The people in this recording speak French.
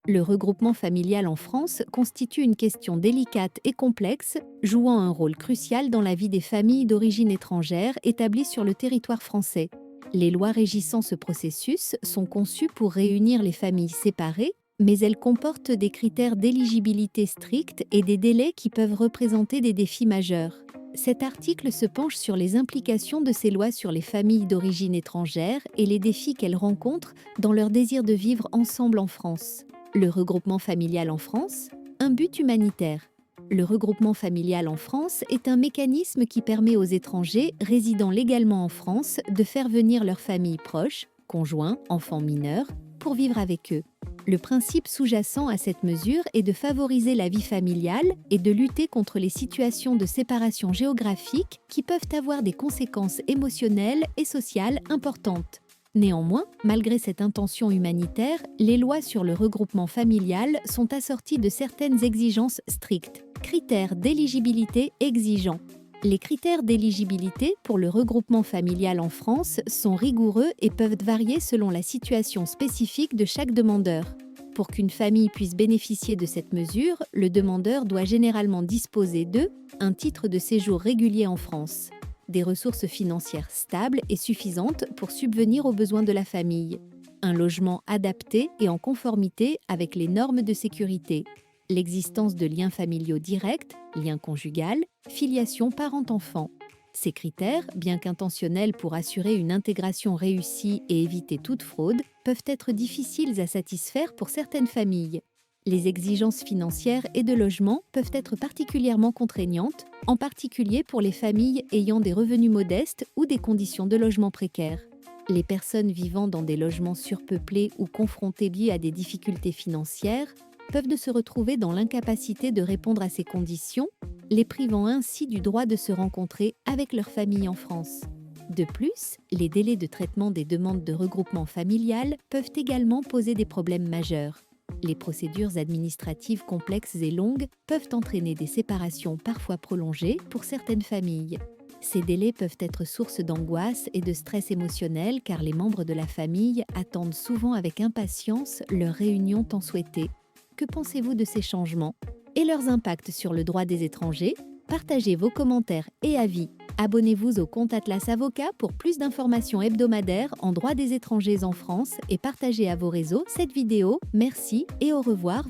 Le regroupement familial en France constitue une question délicate et complexe, jouant un rôle crucial dans la vie des familles d'origine étrangère établies sur le territoire français. Les lois régissant ce processus sont conçues pour réunir les familles séparées, mais elles comportent des critères d'éligibilité stricts et des délais qui peuvent représenter des défis majeurs. Cet article se penche sur les implications de ces lois sur les familles d'origine étrangère et les défis qu'elles rencontrent dans leur désir de vivre ensemble en France. Le regroupement familial en France, un but humanitaire. Le regroupement familial en France est un mécanisme qui permet aux étrangers résidant légalement en France de faire venir leurs familles proches, conjoints, enfants mineurs, pour vivre avec eux. Le principe sous-jacent à cette mesure est de favoriser la vie familiale et de lutter contre les situations de séparation géographique qui peuvent avoir des conséquences émotionnelles et sociales importantes. Néanmoins, malgré cette intention humanitaire, les lois sur le regroupement familial sont assorties de certaines exigences strictes. Critères d'éligibilité exigeants. Les critères d'éligibilité pour le regroupement familial en France sont rigoureux et peuvent varier selon la situation spécifique de chaque demandeur. Pour qu'une famille puisse bénéficier de cette mesure, le demandeur doit généralement disposer de un titre de séjour régulier en France, des ressources financières stables et suffisantes pour subvenir aux besoins de la famille, un logement adapté et en conformité avec les normes de sécurité, l'existence de liens familiaux directs, lien conjugal, filiation parent-enfant. Ces critères, bien qu'intentionnels pour assurer une intégration réussie et éviter toute fraude, peuvent être difficiles à satisfaire pour certaines familles. Les exigences financières et de logement peuvent être particulièrement contraignantes, en particulier pour les familles ayant des revenus modestes ou des conditions de logement précaires. Les personnes vivant dans des logements surpeuplés ou confrontées à des difficultés financières peuvent se retrouver dans l'incapacité de répondre à ces conditions, les privant ainsi du droit de se rencontrer avec leur famille en France. De plus, les délais de traitement des demandes de regroupement familial peuvent également poser des problèmes majeurs. Les procédures administratives complexes et longues peuvent entraîner des séparations parfois prolongées pour certaines familles. Ces délais peuvent être source d'angoisse et de stress émotionnel car les membres de la famille attendent souvent avec impatience leur réunion tant souhaitée. Que pensez-vous de ces changements et leurs impacts sur le droit des étrangers? Partagez vos commentaires et avis. Abonnez-vous au compte Atlas Avocat pour plus d'informations hebdomadaires en droit des étrangers en France et partagez à vos réseaux cette vidéo. Merci et au revoir.